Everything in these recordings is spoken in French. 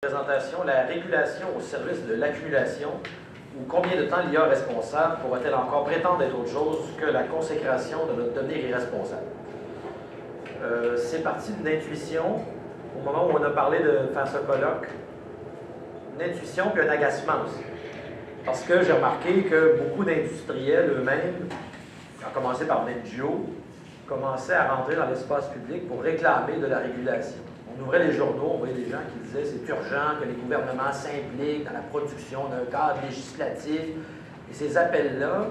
Présentation, la régulation au service de l'accumulation, ou combien de temps l'IA responsable pourra-t-elle encore prétendre être autre chose que la consécration de notre devenir irresponsable? C'est parti d'une intuition, au moment où on a parlé de faire ce colloque, une intuition puis un agacement aussi. Parce que j'ai remarqué que beaucoup d'industriels eux-mêmes, à commencer par Mengio, commençaient à rentrer dans l'espace public pour réclamer de la régulation. On ouvrait les journaux, on voyait des gens qui disaient c'est urgent que les gouvernements s'impliquent dans la production d'un cadre législatif. Et ces appels-là,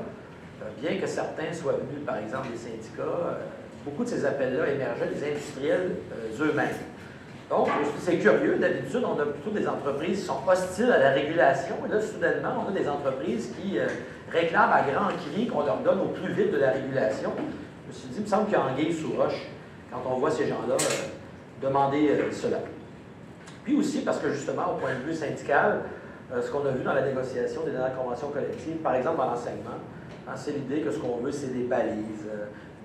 bien que certains soient venus, par exemple, des syndicats, beaucoup de ces appels-là émergeaient des industriels eux-mêmes. Donc, c'est curieux, d'habitude, on a plutôt des entreprises qui sont hostiles à la régulation, et là, soudainement, on a des entreprises qui réclament à grands cris qu'on leur donne au plus vite de la régulation. Je me suis dit, il me semble qu'il y a anguille sous roche quand on voit ces gens-là demander cela. Puis aussi parce que justement, au point de vue syndical, ce qu'on a vu dans la négociation des dernières conventions collectives, par exemple dans l'enseignement, c'est l'idée que ce qu'on veut, c'est des balises,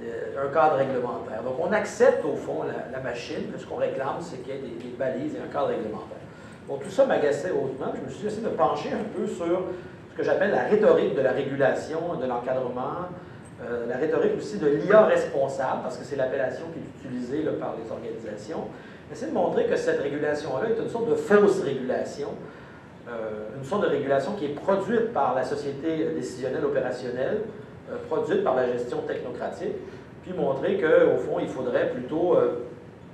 un cadre réglementaire. Donc on accepte au fond la machine, ce qu'on réclame, c'est qu'il y ait des balises et un cadre réglementaire. Bon, tout ça m'agaçait hautement, je me suis essayé de pencher un peu sur ce que j'appelle la rhétorique de la régulation, de l'encadrement, la rhétorique aussi de l'IA responsable, parce que c'est l'appellation qui est utilisée là, par les organisations. Essayer de montrer que cette régulation-là est une sorte de fausse régulation, une sorte de régulation qui est produite par la société décisionnelle opérationnelle, produite par la gestion technocratique, puis montrer qu'au fond, il faudrait plutôt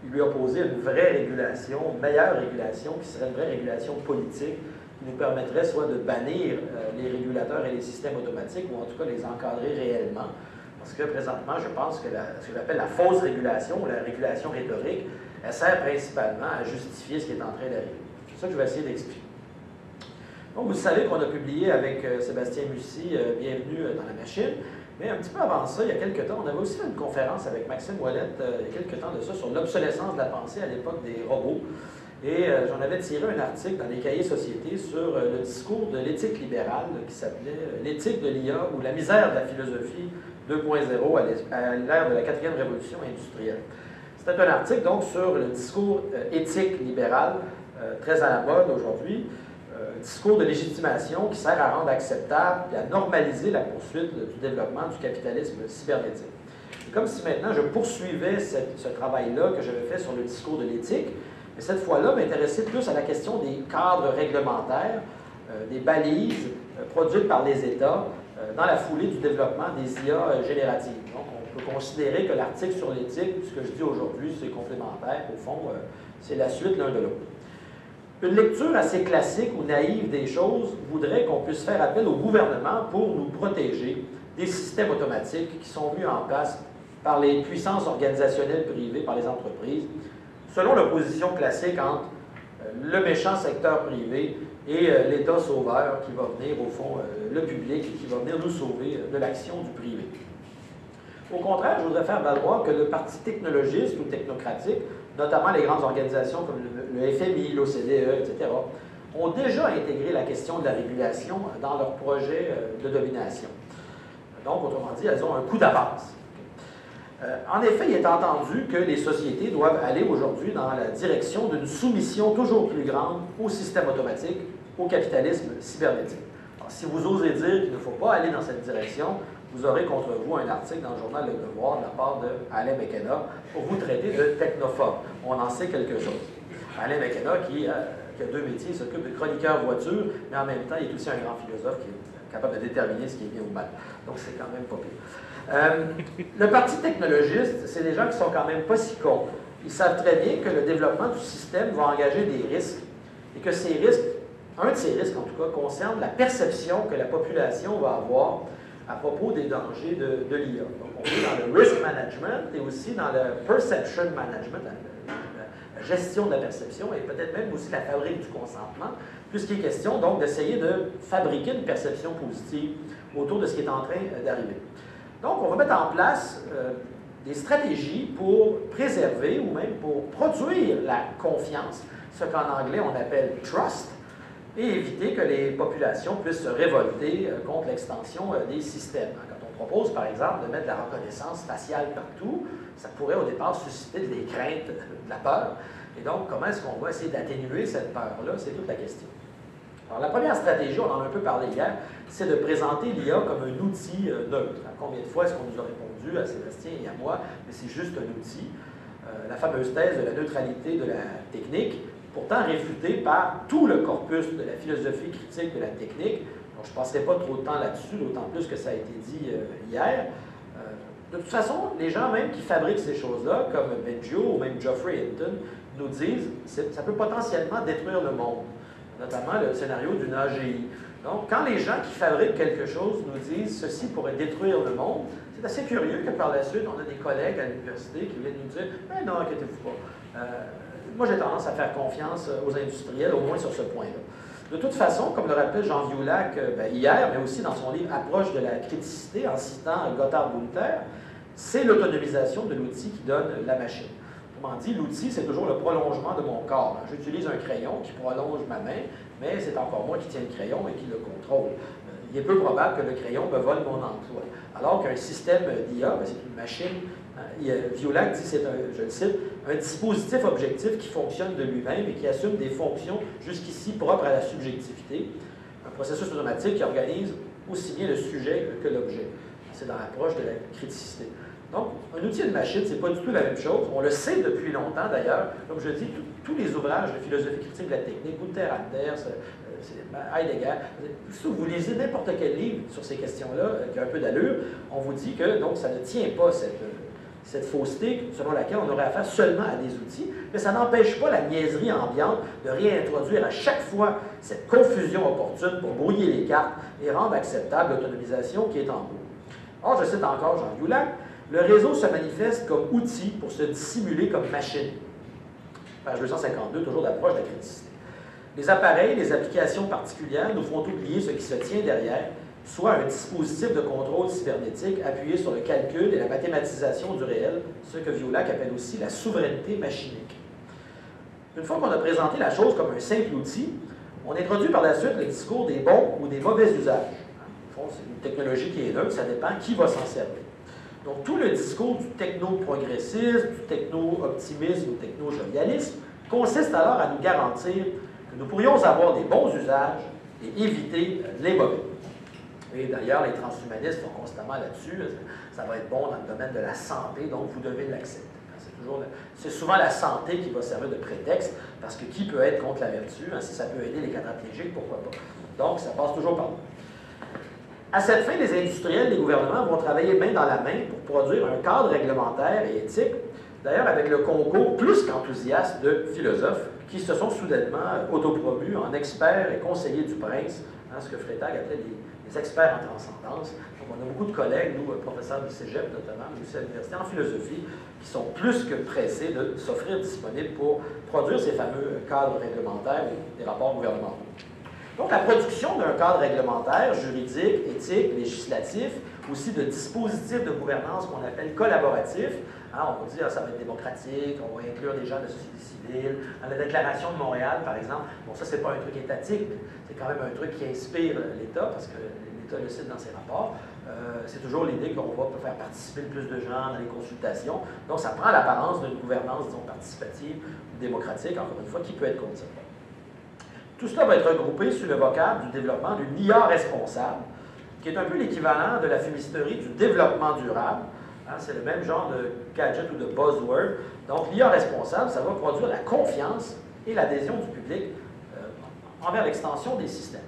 lui opposer une vraie régulation, une meilleure régulation, qui serait une vraie régulation politique, qui nous permettrait soit de bannir les régulateurs et les systèmes automatiques, ou en tout cas les encadrer réellement. Parce que présentement, je pense que ce que j'appelle la fausse régulation, ou la régulation rhétorique, elle sert principalement à justifier ce qui est en train d'arriver. C'est ça que je vais essayer d'expliquer. Donc, vous savez qu'on a publié avec Sébastien Mussy, Bienvenue dans la machine, mais un petit peu avant ça, il y a quelques temps, on avait aussi fait une conférence avec Maxime Ouellette, il y a quelques temps de ça, sur l'obsolescence de la pensée à l'époque des robots. Et j'en avais tiré un article dans les cahiers société sur le discours de l'éthique libérale qui s'appelait « L'éthique de l'IA ou la misère de la philosophie 2.0 à l'ère de la 4e révolution industrielle ». C'était un article donc sur le discours éthique libéral, très à la mode aujourd'hui, discours de légitimation qui sert à rendre acceptable et à normaliser la poursuite du développement du capitalisme cybernétique. C'est comme si maintenant je poursuivais ce travail-là que j'avais fait sur le discours de l'éthique, mais cette fois-là, m'intéressais plus à la question des cadres réglementaires, des balises produites par les États dans la foulée du développement des IA génératives. Donc, on peut considérer que l'article sur l'éthique, ce que je dis aujourd'hui, c'est complémentaire. Au fond, c'est la suite l'un de l'autre. Une lecture assez classique ou naïve des choses voudrait qu'on puisse faire appel au gouvernement pour nous protéger des systèmes automatiques qui sont mis en place par les puissances organisationnelles privées, par les entreprises, selon l'opposition classique entre le méchant secteur privé et l'État sauveur qui va venir, au fond, le public, qui va venir nous sauver de l'action du privé. Au contraire, je voudrais faire valoir que le parti technologiste ou technocratique, notamment les grandes organisations comme le FMI, l'OCDE, etc., ont déjà intégré la question de la régulation dans leur projet de domination. Donc, autrement dit, elles ont un coup d'avance. En effet, il est entendu que les sociétés doivent aller aujourd'hui dans la direction d'une soumission toujours plus grande au système automatique, au capitalisme cybernétique. Alors, si vous osez dire qu'il ne faut pas aller dans cette direction, vous aurez contre vous un article dans le journal Le Devoir de la part d'Alain McKenna pour vous traiter de technophobe. On en sait quelque chose. Alain McKenna qui a deux métiers, il s'occupe de chroniqueur voiture, mais en même temps, il est aussi un grand philosophe qui est capable de déterminer ce qui est bien ou mal. Donc, c'est quand même pas pire. Le parti technologiste, c'est des gens qui sont quand même pas si cons. Ils savent très bien que le développement du système va engager des risques et que ces risques, un de ces risques en tout cas, concerne la perception que la population va avoir à propos des dangers de l'IA. Donc, on est dans le risk management et aussi dans le perception management, la gestion de la perception et peut-être même aussi la fabrique du consentement, puisqu'il est question donc d'essayer de fabriquer une perception positive autour de ce qui est en train d'arriver. Donc, on va mettre en place des stratégies pour préserver ou même pour produire la confiance, ce qu'en anglais on appelle trust, et éviter que les populations puissent se révolter contre l'extension des systèmes. Quand on propose, par exemple, de mettre de la reconnaissance faciale partout, ça pourrait au départ susciter des craintes, de la peur. Et donc, comment est-ce qu'on va essayer d'atténuer cette peur-là? C'est toute la question. Alors, la première stratégie, on en a un peu parlé hier, c'est de présenter l'IA comme un outil neutre. Combien de fois est-ce qu'on nous a répondu, à Sébastien et à moi, mais c'est juste un outil. La fameuse thèse de la neutralité de la technique, pourtant réfutée par tout le corpus de la philosophie critique de la technique. Donc, je ne passerai pas trop de temps là-dessus, d'autant plus que ça a été dit hier. De toute façon, les gens même qui fabriquent ces choses-là, comme Bengio ou même Geoffrey Hinton, nous disent que ça peut potentiellement détruire le monde, notamment le scénario d'une AGI. Donc, quand les gens qui fabriquent quelque chose nous disent « ceci pourrait détruire le monde », c'est assez curieux que par la suite, on a des collègues à l'université qui viennent nous dire « mais non, inquiétez-vous pas ». Moi, j'ai tendance à faire confiance aux industriels, au moins sur ce point-là. De toute façon, comme le rappelait Jean Violac hier, mais aussi dans son livre « Approche de la criticité », en citant Gotthard-Bulter, c'est l'autonomisation de l'outil qui donne la machine. Autrement dit, l'outil, c'est toujours le prolongement de mon corps. J'utilise un crayon qui prolonge ma main, mais c'est encore moi qui tiens le crayon et qui le contrôle. Il est peu probable que le crayon me vole mon emploi. Alors qu'un système d'IA, c'est une machine. Violac dit, c'est je le cite, un dispositif objectif qui fonctionne de lui-même et qui assume des fonctions jusqu'ici propres à la subjectivité. Un processus automatique qui organise aussi bien le sujet que l'objet. C'est dans l'approche de la criticité. Donc, un outil et une machine, ce n'est pas du tout la même chose. On le sait depuis longtemps, d'ailleurs. Comme je dis, tous les ouvrages de philosophie critique de la technique, Gunther Anders, Heidegger, si vous lisez n'importe quel livre sur ces questions-là, qui a un peu d'allure, on vous dit que donc, ça ne tient pas cette fausseté selon laquelle on aurait affaire seulement à des outils, mais ça n'empêche pas la niaiserie ambiante de réintroduire à chaque fois cette confusion opportune pour brouiller les cartes et rendre acceptable l'autonomisation qui est en cours. Or, je cite encore Jean Violac, le réseau se manifeste comme outil pour se dissimuler comme machine. Page 252, toujours d'approche de la criticité. Les appareils, les applications particulières nous font oublier ce qui se tient derrière, soit un dispositif de contrôle cybernétique appuyé sur le calcul et la mathématisation du réel, ce que Violac appelle aussi la souveraineté machinique. Une fois qu'on a présenté la chose comme un simple outil, on introduit par la suite le discours des bons ou des mauvais usages. Au fond, c'est une technologie qui est neutre, ça dépend qui va s'en servir. Donc, tout le discours du techno-progressisme, du techno-optimisme ou techno-jovialisme consiste alors à nous garantir que nous pourrions avoir des bons usages et éviter les mauvais. Et d'ailleurs, les transhumanistes font constamment là-dessus. Ça va être bon dans le domaine de la santé, donc vous devez l'accepter. C'est souvent la santé qui va servir de prétexte, parce que qui peut être contre la vertu? Si ça peut aider les quadraplégiques, pourquoi pas? Donc, ça passe toujours par là. À cette fin, les industriels, les gouvernements vont travailler main dans la main pour produire un cadre réglementaire et éthique, d'ailleurs avec le concours plus qu'enthousiaste de philosophes qui se sont soudainement autopromus en experts et conseillers du prince, ce que Freytag appelait les experts en transcendance. Donc, on a beaucoup de collègues, nous, professeurs du cégep notamment, mais aussi à l'université en philosophie, qui sont plus que pressés de s'offrir disponibles pour produire ces fameux cadres réglementaires et des rapports gouvernementaux. Donc, la production d'un cadre réglementaire, juridique, éthique, législatif, aussi de dispositifs de gouvernance qu'on appelle collaboratifs. On dit ça va être démocratique, on va inclure des gens de la société civile. Dans la Déclaration de Montréal, par exemple, bon, ça, c'est pas un truc étatique, c'est quand même un truc qui inspire l'État, parce que l'État le cite dans ses rapports. C'est toujours l'idée qu'on va faire participer le plus de gens dans les consultations. Donc, ça prend l'apparence d'une gouvernance, disons, participative ou démocratique, encore une fois, qui peut être contre ça. Tout cela va être regroupé sous le vocable du développement d'une IA responsable, qui est un peu l'équivalent de la fumisterie du développement durable. C'est le même genre de gadget ou de buzzword. Donc, l'IA responsable, ça va produire la confiance et l'adhésion du public envers l'extension des systèmes.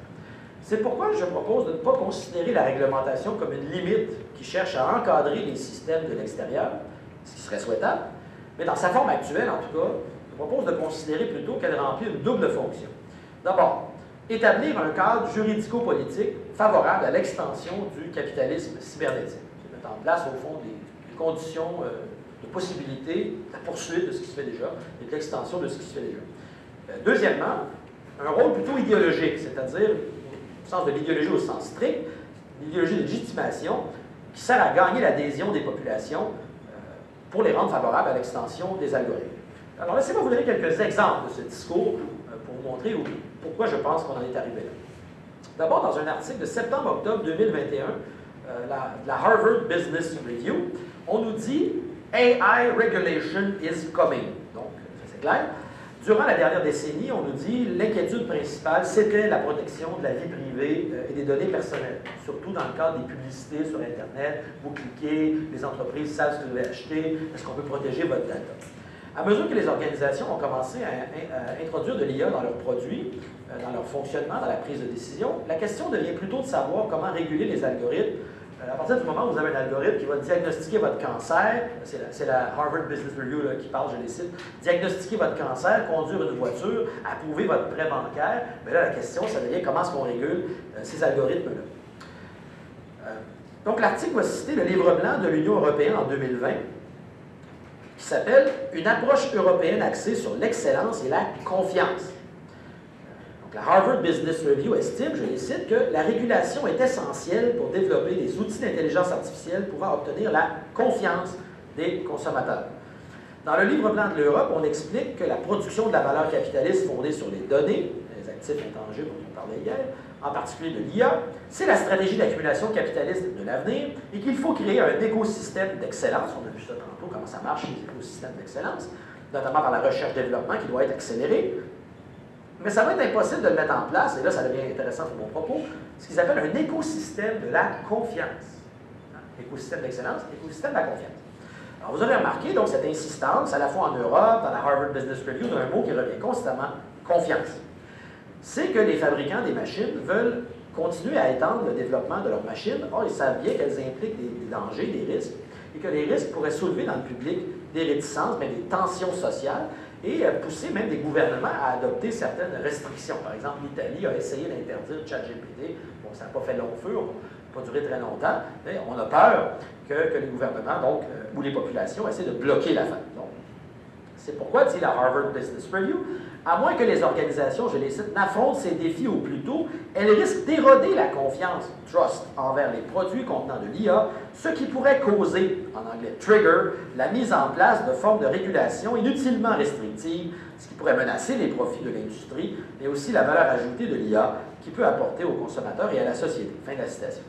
C'est pourquoi je propose de ne pas considérer la réglementation comme une limite qui cherche à encadrer les systèmes de l'extérieur, ce qui serait souhaitable, mais dans sa forme actuelle, en tout cas, je propose de considérer plutôt qu'elle remplit une double fonction. D'abord, établir un cadre juridico-politique favorable à l'extension du capitalisme cybernétique. C'est mettre en place, au fond, des conditions de possibilité, de la poursuite de ce qui se fait déjà et de l'extension de ce qui se fait déjà. Deuxièmement, un rôle plutôt idéologique, c'est-à-dire, au sens de l'idéologie au sens strict, l'idéologie de légitimation qui sert à gagner l'adhésion des populations pour les rendre favorables à l'extension des algorithmes. Alors, laissez-moi vous donner quelques exemples de ce discours pour vous montrer pourquoi je pense qu'on en est arrivé là. D'abord, dans un article de septembre-octobre 2021, la Harvard Business Review, on nous dit « AI regulation is coming ». Donc, ça c'est clair. Durant la dernière décennie, on nous dit l'inquiétude principale, c'était la protection de la vie privée et des données personnelles, surtout dans le cadre des publicités sur Internet. Vous cliquez, les entreprises savent ce que vous avez acheté, est-ce qu'on peut protéger votre data? À mesure que les organisations ont commencé à introduire de l'IA dans leurs produits, dans leur fonctionnement, dans la prise de décision, la question devient plutôt de savoir comment réguler les algorithmes. À partir du moment où vous avez un algorithme qui va diagnostiquer votre cancer, c'est la Harvard Business Review là, qui parle, je les cite, diagnostiquer votre cancer, conduire une voiture, approuver votre prêt bancaire, mais là la question, ça devient comment est-ce qu'on régule ces algorithmes-là. Donc l'article va citer le livre blanc de l'Union européenne en 2020, qui s'appelle « Une approche européenne axée sur l'excellence et la confiance ». La Harvard Business Review estime, je les cite, que la régulation est essentielle pour développer des outils d'intelligence artificielle pouvant obtenir la confiance des consommateurs. Dans le livre blanc de l'Europe, on explique que la production de la valeur capitaliste fondée sur les données, les actifs intangibles dont on parlait hier, en particulier de l'IA, c'est la stratégie d'accumulation capitaliste de l'avenir et qu'il faut créer un écosystème d'excellence. On a vu ça tantôt, comment ça marche, les écosystèmes d'excellence, notamment par la recherche-développement qui doit être accélérée. Mais ça va être impossible de le mettre en place, et là ça devient intéressant pour mon propos, ce qu'ils appellent un écosystème de la confiance. Écosystème d'excellence, écosystème de la confiance. Alors vous avez remarqué donc cette insistance, à la fois en Europe, dans la Harvard Business Review, d'un mot qui revient constamment, confiance. C'est que les fabricants des machines veulent continuer à étendre le développement de leurs machines. Or, ils savent bien qu'elles impliquent des dangers, des risques, et que les risques pourraient soulever dans le public des réticences, mais des tensions sociales, et pousser même des gouvernements à adopter certaines restrictions. Par exemple, l'Italie a essayé d'interdire ChatGPT. Bon, ça n'a pas fait long feu, ça n'a pas duré très longtemps, mais on a peur que les gouvernements, donc, ou les populations, essaient de bloquer l'affaire. C'est pourquoi, dit la Harvard Business Review, à moins que les organisations, je les cite, n'affrontent ces défis au plus tôt, elles risquent d'éroder la confiance, trust, envers les produits contenant de l'IA, ce qui pourrait causer, en anglais trigger, la mise en place de formes de régulation inutilement restrictives, ce qui pourrait menacer les profits de l'industrie, mais aussi la valeur ajoutée de l'IA qui peut apporter aux consommateurs et à la société. Fin de la citation.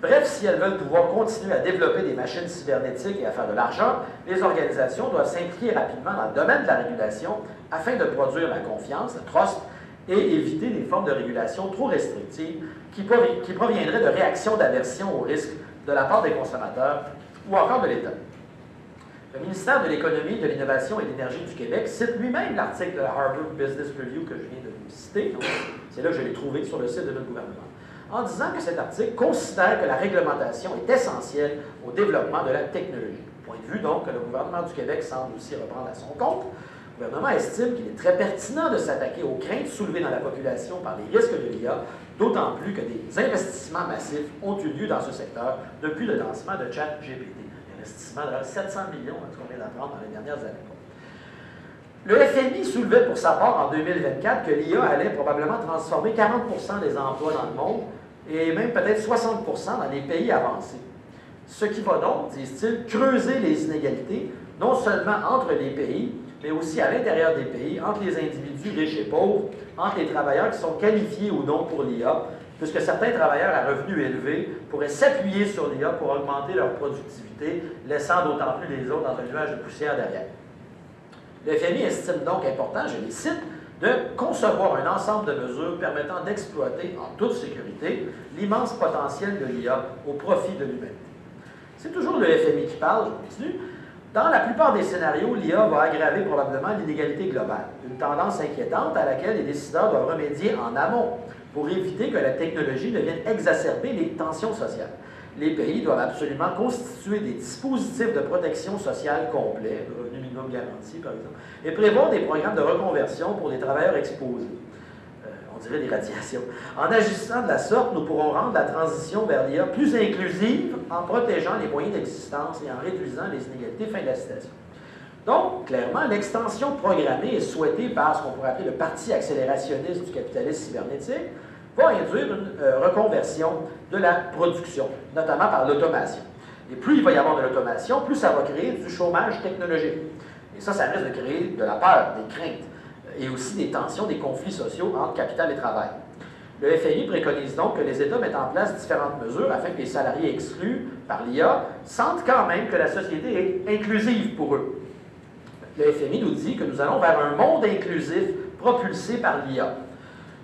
Bref, si elles veulent pouvoir continuer à développer des machines cybernétiques et à faire de l'argent, les organisations doivent s'impliquer rapidement dans le domaine de la régulation afin de produire la confiance, le trust, et éviter des formes de régulation trop restrictives qui proviendraient de réactions d'aversion au risque de la part des consommateurs ou encore de l'État. Le ministère de l'Économie, de l'Innovation et de l'Énergie du Québec cite lui-même l'article de la Harvard Business Review que je viens de vous citer. C'est là que je l'ai trouvé sur le site de notre gouvernement, en disant que cet article considère que la réglementation est essentielle au développement de la technologie. Point de vue, donc, que le gouvernement du Québec semble aussi reprendre à son compte. Le gouvernement estime qu'il est très pertinent de s'attaquer aux craintes soulevées dans la population par les risques de l'IA, d'autant plus que des investissements massifs ont eu lieu dans ce secteur depuis le lancement de ChatGPT. Investissement de 700 millions, ce qu'on vient d'apprendre dans les dernières années. Le FMI soulevait pour sa part en 2024 que l'IA allait probablement transformer 40% des emplois dans le monde et même peut-être 60% dans les pays avancés. Ce qui va donc, disent-ils, creuser les inégalités, non seulement entre les pays, mais aussi à l'intérieur des pays, entre les individus riches et pauvres, entre les travailleurs qui sont qualifiés ou non pour l'IA, puisque certains travailleurs à revenus élevés pourraient s'appuyer sur l'IA pour augmenter leur productivité, laissant d'autant plus les autres dans un nuage de poussière derrière. Le FMI estime donc important, je les cite, de concevoir un ensemble de mesures permettant d'exploiter en toute sécurité l'immense potentiel de l'IA au profit de l'humanité. C'est toujours le FMI qui parle, je continue. Dans la plupart des scénarios, l'IA va aggraver probablement l'inégalité globale, une tendance inquiétante à laquelle les décideurs doivent remédier en amont pour éviter que la technologie ne vienne exacerber les tensions sociales. Les pays doivent absolument constituer des dispositifs de protection sociale complets, le revenu minimum garanti par exemple, et prévoir des programmes de reconversion pour les travailleurs exposés. On dirait des radiations. En agissant de la sorte, nous pourrons rendre la transition vers l'IA plus inclusive en protégeant les moyens d'existence et en réduisant les inégalités. Fin de la citation. Donc, clairement, l'extension programmée et souhaitée par ce qu'on pourrait appeler le parti accélérationniste du capitalisme cybernétique va induire une reconversion de la production, notamment par l'automation. Et plus il va y avoir de l'automation, plus ça va créer du chômage technologique. Et ça risque de créer de la peur, des craintes, et aussi des tensions, des conflits sociaux entre capital et travail. Le FMI préconise donc que les États mettent en place différentes mesures afin que les salariés exclus par l'IA sentent quand même que la société est inclusive pour eux. le FMI nous dit que nous allons vers un monde inclusif propulsé par l'IA.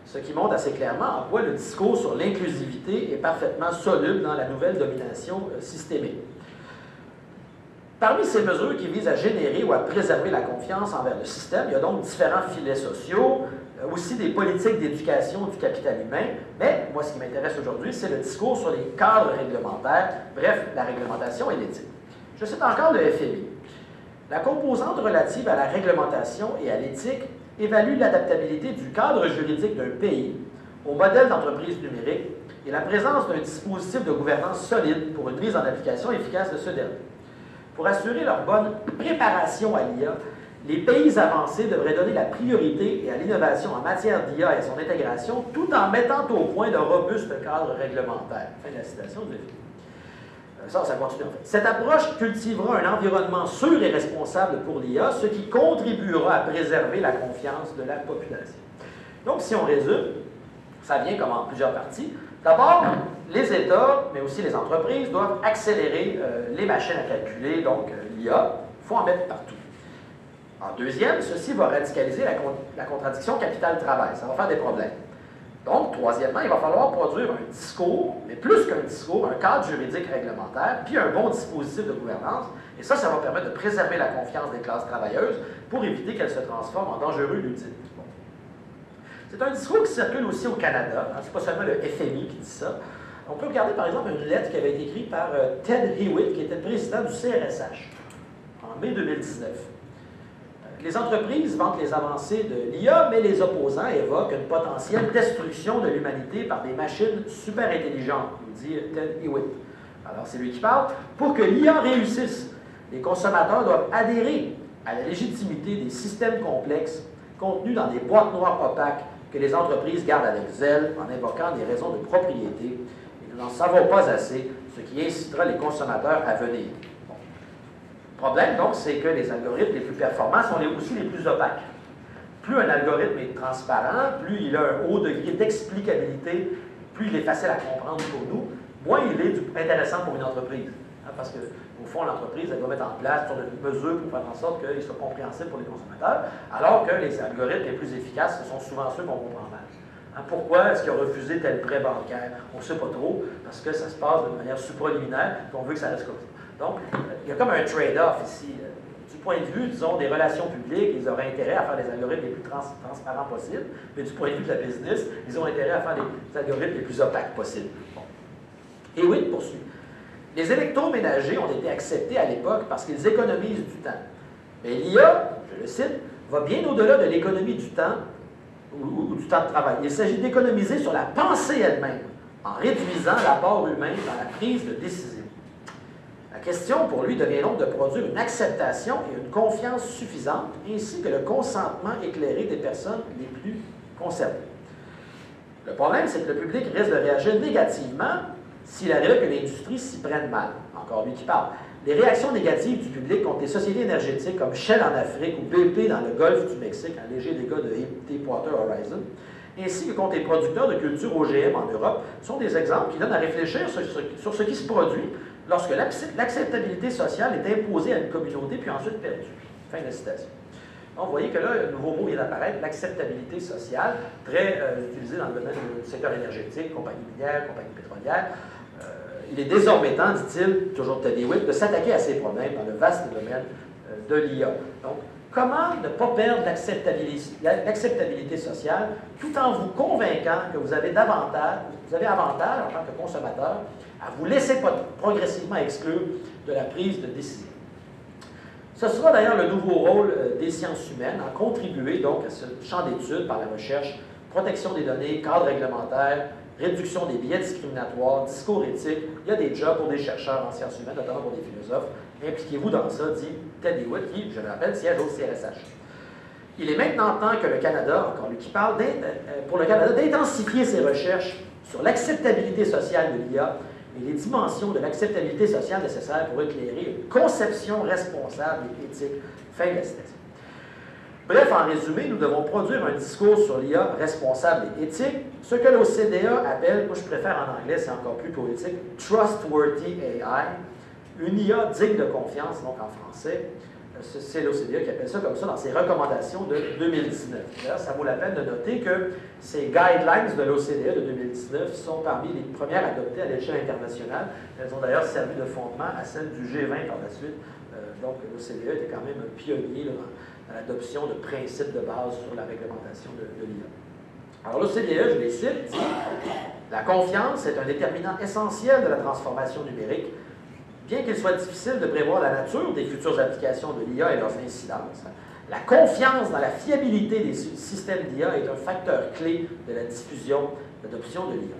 Ce qui montre assez clairement en quoi le discours sur l'inclusivité est parfaitement soluble dans la nouvelle domination systémique. Parmi ces mesures qui visent à générer ou à préserver la confiance envers le système, il y a donc différents filets sociaux, aussi des politiques d'éducation du capital humain, mais moi, ce qui m'intéresse aujourd'hui, c'est le discours sur les cadres réglementaires, bref, la réglementation et l'éthique. Je cite encore le FMI. La composante relative à la réglementation et à l'éthique évalue l'adaptabilité du cadre juridique d'un pays au modèle d'entreprise numérique et la présence d'un dispositif de gouvernance solide pour une mise en application efficace de ce dernier. Pour assurer leur bonne préparation à l'IA, les pays avancés devraient donner la priorité à l'innovation en matière d'IA et à son intégration, tout en mettant au point de robustes cadres réglementaires. Fin de la citation du FMI. Ça continue en fait. Cette approche cultivera un environnement sûr et responsable pour l'IA, ce qui contribuera à préserver la confiance de la population. Donc, si on résume, ça vient comme en plusieurs parties. D'abord, les États, mais aussi les entreprises, doivent accélérer les machines à calculer, donc l'IA. Il faut en mettre partout. En deuxième, ceci va radicaliser la contradiction capital-travail. Ça va faire des problèmes. Donc, troisièmement, il va falloir produire un discours, mais plus qu'un discours, un cadre juridique réglementaire, puis un bon dispositif de gouvernance. Et ça va permettre de préserver la confiance des classes travailleuses pour éviter qu'elles se transforment en dangereux ludiques. Bon. C'est un discours qui circule aussi au Canada. Ce n'est pas seulement le FMI qui dit ça. On peut regarder, par exemple, une lettre qui avait été écrite par Ted Hewitt, qui était le président du CRSH, en mai 2019. Les entreprises vantent les avancées de l'IA, mais les opposants évoquent une potentielle destruction de l'humanité par des machines super intelligentes, nous dit Ted Hewitt. Alors, c'est lui qui parle. Pour que l'IA réussisse, les consommateurs doivent adhérer à la légitimité des systèmes complexes contenus dans des boîtes noires opaques que les entreprises gardent avec zèle en invoquant des raisons de propriété. Et nous n'en savons pas assez, ce qui incitera les consommateurs à venir. Le problème, donc, c'est que les algorithmes les plus performants sont aussi les plus opaques. Plus un algorithme est transparent, plus il a un haut degré d'explicabilité, plus il est facile à comprendre pour nous, moins il est intéressant pour une entreprise. Parce qu'au fond, l'entreprise, elle doit mettre en place toutes les mesures pour faire en sorte qu'il soit compréhensible pour les consommateurs, alors que les algorithmes les plus efficaces, ce sont souvent ceux qu'on comprend mal. Pourquoi est-ce qu'il a refusé tel prêt bancaire? On ne sait pas trop, parce que ça se passe de manière supraliminaire, et on veut que ça reste comme ça. Donc, il y a comme un trade-off ici. Du point de vue, disons, des relations publiques, ils auraient intérêt à faire les algorithmes les plus transparents possibles, mais du point de vue de la business, ils ont intérêt à faire les algorithmes les plus opaques possibles. Bon. Et oui, poursuit. Les électroménagers ont été acceptés à l'époque parce qu'ils économisent du temps. Mais l'IA, je le cite, va bien au-delà de l'économie du temps ou du temps de travail. Il s'agit d'économiser sur la pensée elle-même, en réduisant l'apport humain dans la prise de décision. La question pour lui devient donc de produire une acceptation et une confiance suffisante, ainsi que le consentement éclairé des personnes les plus concernées. Le problème, c'est que le public risque de réagir négativement s'il arrive que l'industrie s'y prenne mal. Encore lui qui parle. Les réactions négatives du public contre les sociétés énergétiques comme Shell en Afrique ou BP dans le golfe du Mexique, un léger dégât de Deepwater Horizon, ainsi que contre les producteurs de culture OGM en Europe, sont des exemples qui donnent à réfléchir sur ce qui se produit lorsque l'acceptabilité sociale est imposée à une communauté puis ensuite perdue. Fin de la citation. Donc, vous voyez que là, un nouveau mot vient d'apparaître, l'acceptabilité sociale, très utilisé dans le domaine du secteur énergétique, compagnie minière, compagnie pétrolière. Il est désormais temps, dit-il, toujours Ted Hewitt, de s'attaquer à ces problèmes dans le vaste domaine de l'IA. Donc, comment ne pas perdre l'acceptabilité sociale tout en vous convainquant que vous avez avantage en tant que consommateur à vous laisser progressivement exclure de la prise de décision. Ce sera d'ailleurs le nouveau rôle des sciences humaines, en contribuer donc à ce champ d'études par la recherche, protection des données, cadre réglementaire, réduction des biais discriminatoires, discours éthique. Il y a des jobs pour des chercheurs en sciences humaines, notamment pour des philosophes. Impliquez-vous dans ça, dit Ted Hewitt, qui, je le rappelle, siège au CRSH. Il est maintenant temps que le Canada, encore lui qui parle, pour le Canada, d'intensifier ses recherches sur l'acceptabilité sociale de l'IA et les dimensions de l'acceptabilité sociale nécessaires pour éclairer une conception responsable et éthique. Fin de la citation. Bref, en résumé, nous devons produire un discours sur l'IA responsable et éthique, ce que l'OCDE appelle, moi je préfère en anglais, c'est encore plus poétique, Trustworthy AI, une IA digne de confiance, donc en français, C'est l'OCDE qui appelle ça comme ça dans ses recommandations de 2019. D'ailleurs, ça vaut la peine de noter que ces guidelines de l'OCDE de 2019 sont parmi les premières adoptées à l'échelle internationale. Elles ont d'ailleurs servi de fondement à celles du G20 par la suite. Donc, l'OCDE était quand même un pionnier là, dans l'adoption de principes de base sur la réglementation de l'IA. Alors, l'OCDE, je les cite, dit « La confiance est un déterminant essentiel de la transformation numérique. Bien qu'il soit difficile de prévoir la nature des futures applications de l'IA et leurs incidences, la confiance dans la fiabilité des systèmes d'IA est un facteur clé de la diffusion, d'adoption de l'IA. »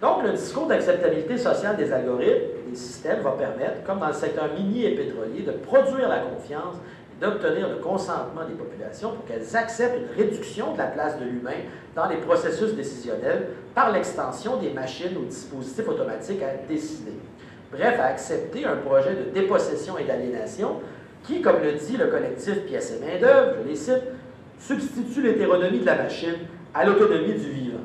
Donc, le discours d'acceptabilité sociale des algorithmes et des systèmes va permettre, comme dans le secteur minier et pétrolier, de produire la confiance et d'obtenir le consentement des populations pour qu'elles acceptent une réduction de la place de l'humain dans les processus décisionnels par l'extension des machines ou dispositifs automatiques à décider. Bref, à accepter un projet de dépossession et d'aliénation qui, comme le dit le collectif Pièces et Main-d'œuvre, je les cite, substitue l'hétéronomie de la machine à l'autonomie du vivant,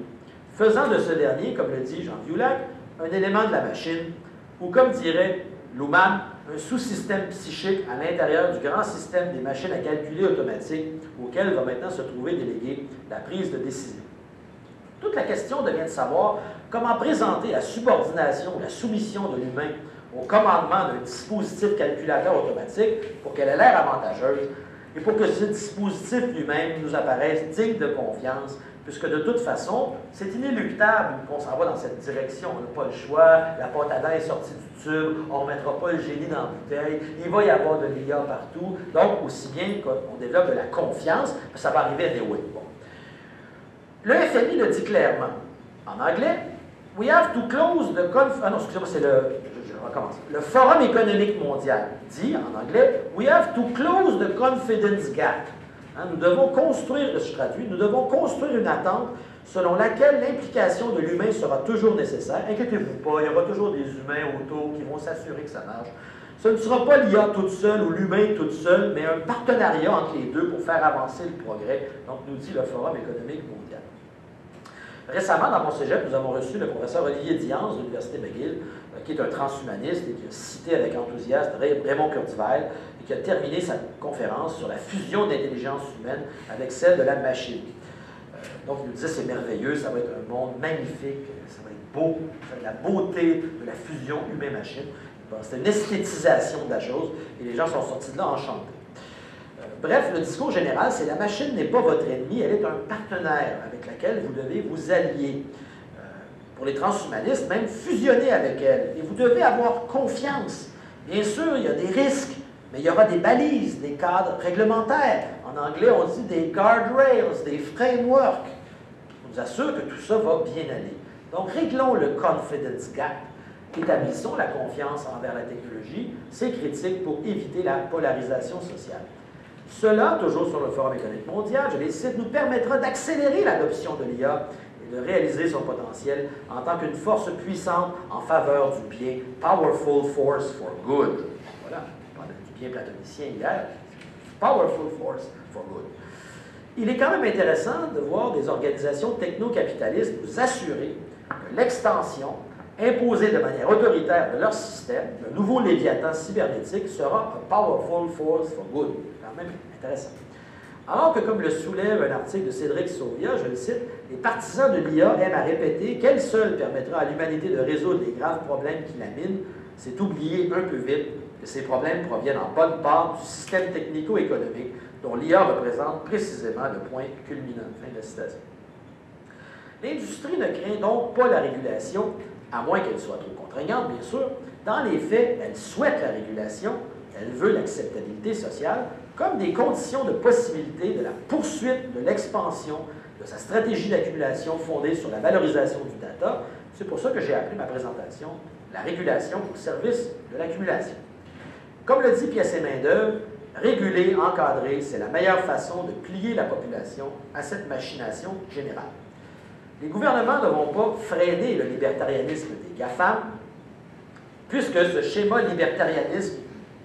faisant de ce dernier, comme le dit Jean Violac, un élément de la machine, ou comme dirait Luhmann, un sous-système psychique à l'intérieur du grand système des machines à calculer automatiques auquel va maintenant se trouver déléguée la prise de décision. Toute la question devient de savoir comment présenter la subordination, la soumission de l'humain au commandement d'un dispositif calculateur automatique pour qu'elle ait l'air avantageuse et pour que ce dispositif lui-même nous apparaisse digne de confiance, puisque de toute façon, c'est inéluctable qu'on s'en va dans cette direction. On n'a pas le choix, la pâte à dents est sortie du tube, on ne mettra pas le génie dans la bouteille, il va y avoir de l'IA partout. Donc, aussi bien qu'on développe de la confiance, ça va arriver anyway. Bon. Le FMI le dit clairement. En anglais, we have to close the ah non, excusez-moi, c'est je recommence. Le Forum économique mondial dit en anglais, we have to close the confidence gap. Hein, nous devons construire, je traduis, nous devons construire une attente selon laquelle l'implication de l'humain sera toujours nécessaire. Inquiétez-vous pas, il y aura toujours des humains autour qui vont s'assurer que ça marche. Ce ne sera pas l'IA toute seule ou l'humain toute seule, mais un partenariat entre les deux pour faire avancer le progrès, donc nous dit le Forum économique mondial. Récemment, dans mon cégep, nous avons reçu le professeur Olivier Diance de l'Université McGill, qui est un transhumaniste et qui a cité avec enthousiasme Raymond Kurzweil et qui a terminé sa conférence sur la fusion d'intelligence humaine avec celle de la machine. Donc, il nous disait c'est merveilleux, ça va être un monde magnifique, ça va être beau, ça va être la beauté de la fusion humain-machine. Bon, c'est une esthétisation de la chose et les gens sont sortis de là enchantés. Bref, le discours général, c'est la machine n'est pas votre ennemi, elle est un partenaire avec lequel vous devez vous allier. Pour les transhumanistes, même fusionner avec elle. Et vous devez avoir confiance. Bien sûr, il y a des risques, mais il y aura des balises, des cadres réglementaires. En anglais, on dit des guardrails, des frameworks. On nous assure que tout ça va bien aller. Donc, réglons le confidence gap. Établissons la confiance envers la technologie. C'est critique pour éviter la polarisation sociale. Cela, toujours sur le Forum économique mondial, je les cite, nous permettra d'accélérer l'adoption de l'IA et de réaliser son potentiel en tant qu'une force puissante en faveur du bien, powerful force for good. Voilà, on parlait du bien platonicien hier. Powerful force for good. Il est quand même intéressant de voir des organisations techno-capitalistes nous assurer que l'extension imposée de manière autoritaire de leur système, le nouveau Léviathan cybernétique, sera un powerful force for good. Quand même intéressant. Alors que, comme le soulève un article de Cédric Sauvia, je le cite, les partisans de l'IA aiment à répéter qu'elle seule permettra à l'humanité de résoudre les graves problèmes qui la minent, c'est oublier un peu vite que ces problèmes proviennent en bonne part du système technico-économique dont l'IA représente précisément le point culminant. Fin de la citation. L'industrie ne craint donc pas la régulation, à moins qu'elle soit trop contraignante, bien sûr. Dans les faits, elle souhaite la régulation, elle veut l'acceptabilité sociale, comme des conditions de possibilité de la poursuite de l'expansion de sa stratégie d'accumulation fondée sur la valorisation du data. C'est pour ça que j'ai appelé ma présentation « La régulation au service de l'accumulation ». Comme le dit Pièces et Main-d'œuvre, réguler, encadrer, c'est la meilleure façon de plier la population à cette machination générale. Les gouvernements ne vont pas freiner le libertarianisme des GAFAM, puisque ce schéma libertarianisme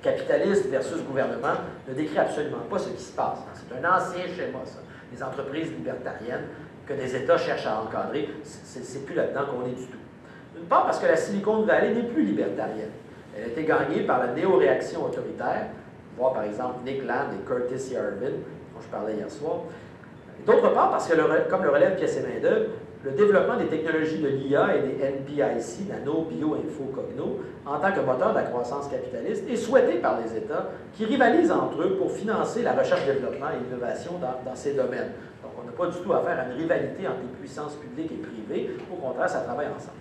capitaliste versus gouvernement ne décrit absolument pas ce qui se passe. C'est un ancien schéma, ça. Les entreprises libertariennes que des États cherchent à encadrer, c'est plus là-dedans qu'on est du tout. D'une part parce que la Silicon Valley n'est plus libertarienne. Elle a été gagnée par la néo-réaction autoritaire voir par exemple Nick Land et Curtis Yarvin, dont je parlais hier soir. D'autre part, parce que comme le relève pièce et main-d'œuvre, le développement des technologies de l'IA et des NBIC, Nano, Bio, Info, Cogno, en tant que moteur de la croissance capitaliste, est souhaité par les États qui rivalisent entre eux pour financer la recherche, développement et l'innovation dans ces domaines. Donc, on n'a pas du tout affaire à une rivalité entre les puissances publiques et privées. Au contraire, ça travaille ensemble.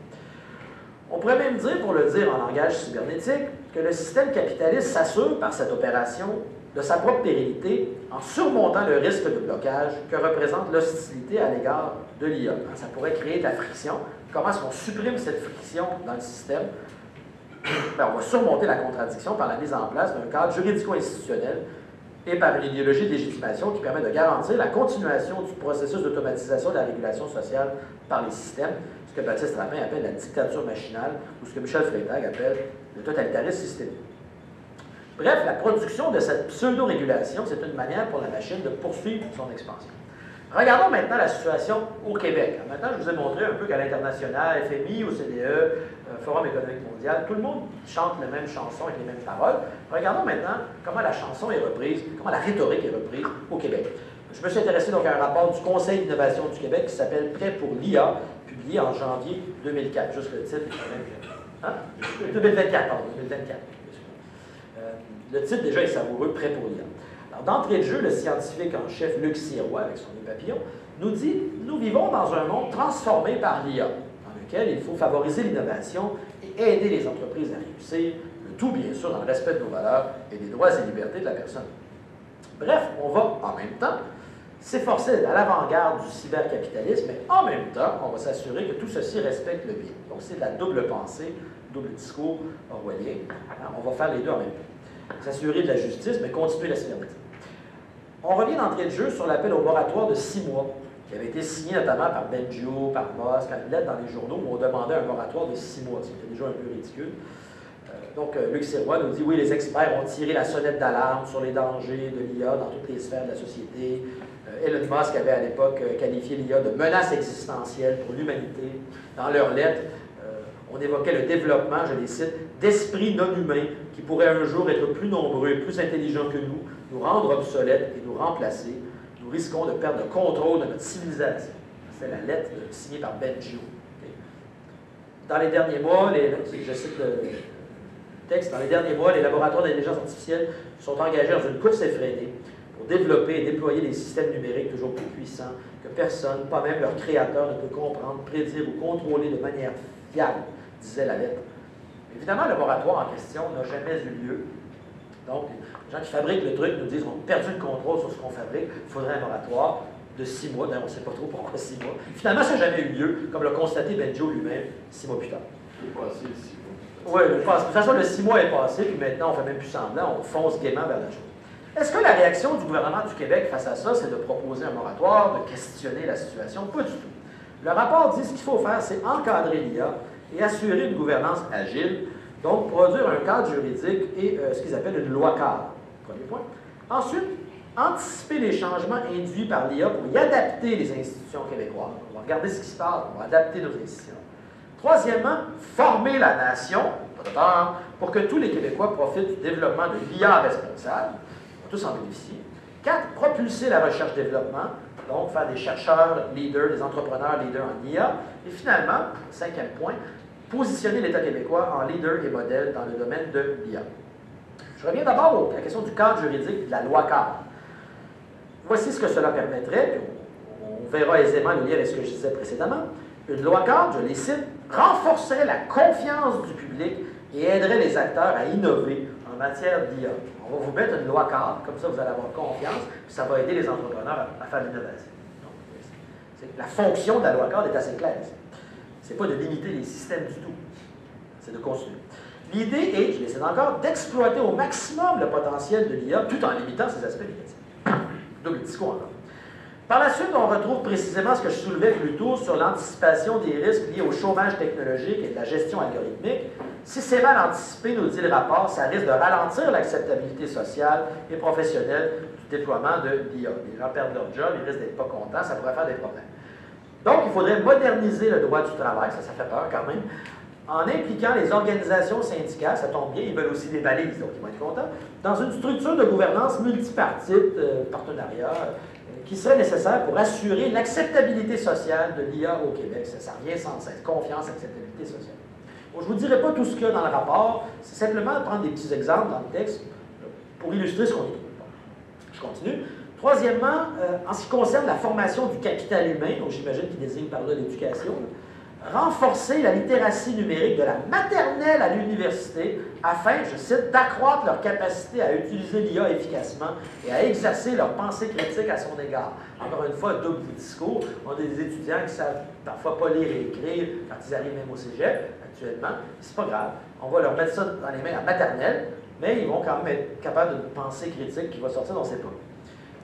On pourrait même dire, pour le dire en langage cybernétique, que le système capitaliste s'assure par cette opération de sa propre pérennité en surmontant le risque de blocage que représente l'hostilité à l'égard de l'IA. Ça pourrait créer de la friction. Comment est-ce qu'on supprime cette friction dans le système? Bien, on va surmonter la contradiction par la mise en place d'un cadre juridico-institutionnel et par une idéologie de légitimation qui permet de garantir la continuation du processus d'automatisation de la régulation sociale par les systèmes, ce que Baptiste Rapin appelle la dictature machinale ou ce que Michel Freytag appelle le totalitarisme systémique. Bref, la production de cette pseudo-régulation, c'est une manière pour la machine de poursuivre son expansion. Regardons maintenant la situation au Québec. Maintenant, je vous ai montré un peu qu'à l'international, FMI, OCDE, Forum économique mondial, tout le monde chante la même chanson avec les mêmes paroles. Regardons maintenant comment la chanson est reprise, comment la rhétorique est reprise au Québec. Je me suis intéressé donc à un rapport du Conseil d'innovation du Québec qui s'appelle « Prêt pour l'IA », publié en janvier 2004. Juste le titre. Hein? 2024, pardon, 2024. Le titre, déjà, est savoureux, Prêt pour l'IA. Alors, d'entrée de jeu, le scientifique en chef Luc Sirois, avec son nez papillon, nous dit « Nous vivons dans un monde transformé par l'IA, dans lequel il faut favoriser l'innovation et aider les entreprises à réussir, le tout, bien sûr, dans le respect de nos valeurs et des droits et libertés de la personne. » Bref, on va, en même temps, s'efforcer à l'avant-garde du cybercapitalisme, mais en même temps, on va s'assurer que tout ceci respecte le bien. Donc, c'est de la double pensée, double discours orwellien. Alors, on va faire les deux en même temps. S'assurer de la justice, mais continuer la cybernétique. On revient d'entrée de jeu sur l'appel au moratoire de 6 mois, qui avait été signé notamment par Benjo, par Moss, quand une lettre dans les journaux où on demandait un moratoire de 6 mois, ce qui était déjà un peu ridicule. Donc, Luc Sirois nous dit, oui, les experts ont tiré la sonnette d'alarme sur les dangers de l'IA dans toutes les sphères de la société. Elon Musk avait à l'époque qualifié l'IA de menace existentielle pour l'humanité. Dans leur lettre, on évoquait le développement, je les cite, d'esprits non humains qui pourraient un jour être plus nombreux et plus intelligents que nous rendre obsolètes et nous remplacer. Nous risquons de perdre le contrôle de notre civilisation. C'est la lettre signée par Benjo. Okay. Dans les derniers mois, je cite le texte, dans les derniers mois, les laboratoires d'intelligence artificielle sont engagés dans une course effrénée pour développer et déployer des systèmes numériques toujours plus puissants que personne, pas même leur créateur, ne peut comprendre, prédire ou contrôler de manière fiable, disait la lettre. Évidemment, le moratoire en question n'a jamais eu lieu. Donc, les gens qui fabriquent le truc nous disent qu'on a perdu le contrôle sur ce qu'on fabrique, il faudrait un moratoire de 6 mois. D'ailleurs, on ne sait pas trop pourquoi 6 mois. Finalement, ça n'a jamais eu lieu, comme l'a constaté Benjo lui-même 6 mois plus tard. Il est passé le 6 mois. Oui, de toute façon, le 6 mois est passé, puis maintenant, on ne fait même plus semblant, on fonce gaiement vers la chose. Est-ce que la réaction du gouvernement du Québec face à ça, c'est de proposer un moratoire, de questionner la situation? Pas du tout. Le rapport dit ce qu'il faut faire, c'est encadrer l'IA et assurer une gouvernance agile, donc produire un cadre juridique et ce qu'ils appellent une loi cadre. Premier point. Ensuite, anticiper les changements induits par l'IA pour y adapter les institutions québécoises. On va regarder ce qui se passe, on va adapter nos institutions. Troisièmement, former la nation pour que tous les Québécois profitent du développement de l'IA responsable. On va tous en bénéficier. 4, propulser la recherche-développement, donc faire des chercheurs leaders, des entrepreneurs leaders en IA. Et finalement, 5e point, positionner l'État québécois en leader et modèle dans le domaine de l'IA. Je reviens d'abord à la question du cadre juridique de la loi cadre. Voici ce que cela permettrait, puis on verra aisément le lien avec ce que je disais précédemment. Une loi cadre, je les cite, renforcerait la confiance du public et aiderait les acteurs à innover en matière d'IA. On va vous mettre une loi cadre, comme ça vous allez avoir confiance, puis ça va aider les entrepreneurs à faire l'innovation. La fonction de la loi cadre est assez claire. Ce n'est pas de limiter les systèmes du tout, c'est de construire. L'idée est, je l'essaie encore, d'exploiter au maximum le potentiel de l'IA tout en limitant ses aspects négatifs. Double discours encore. Par la suite, on retrouve précisément ce que je soulevais plus tôt sur l'anticipation des risques liés au chômage technologique et de la gestion algorithmique. Si c'est mal anticipé, nous dit le rapport, ça risque de ralentir l'acceptabilité sociale et professionnelle du déploiement de l'IA. Les gens perdent leur job, ils risquent d'être pas contents, ça pourrait faire des problèmes. Donc, il faudrait moderniser le droit du travail, ça fait peur quand même, en impliquant les organisations syndicales, ça tombe bien, ils veulent aussi des balises, donc ils vont être contents, dans une structure de gouvernance multipartite, partenariat, qui serait nécessaire pour assurer l'acceptabilité sociale de l'IA au Québec. Ça revient sans cesse, confiance, acceptabilité sociale. Bon, je ne vous dirai pas tout ce qu'il y a dans le rapport, c'est simplement de prendre des petits exemples dans le texte pour illustrer ce qu'on y trouve. Bon, je continue. Troisièmement, en ce qui concerne la formation du capital humain, donc j'imagine qu'il désigne par là l'éducation, renforcer la littératie numérique de la maternelle à l'université afin, je cite, d'accroître leur capacité à utiliser l'IA efficacement et à exercer leur pensée critique à son égard. Encore une fois, double discours. On a des étudiants qui ne savent parfois pas lire et écrire quand ils arrivent même au cégep, actuellement. C'est pas grave. On va leur mettre ça dans les mains à maternelle, mais ils vont quand même être capables d'une pensée critique qui va sortir dans ses pas.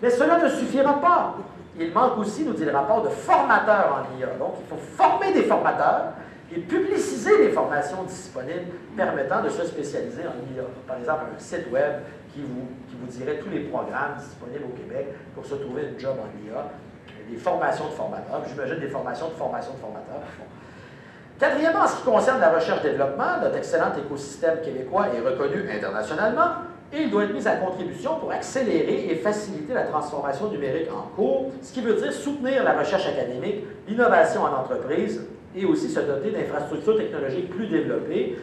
Mais cela ne suffira pas. Il manque aussi, nous dit le rapport, de formateurs en IA. Donc, il faut former des formateurs et publiciser les formations disponibles permettant de se spécialiser en IA. Par exemple, un site web qui vous dirait tous les programmes disponibles au Québec pour se trouver un job en IA. Des formations de formateurs. J'imagine des formations de formation de formateurs. Quatrièmement, en ce qui concerne la recherche-développement, notre excellent écosystème québécois est reconnu internationalement. Et il doit être mis à contribution pour accélérer et faciliter la transformation numérique en cours, ce qui veut dire soutenir la recherche académique, l'innovation en entreprise et aussi se doter d'infrastructures technologiques plus développées,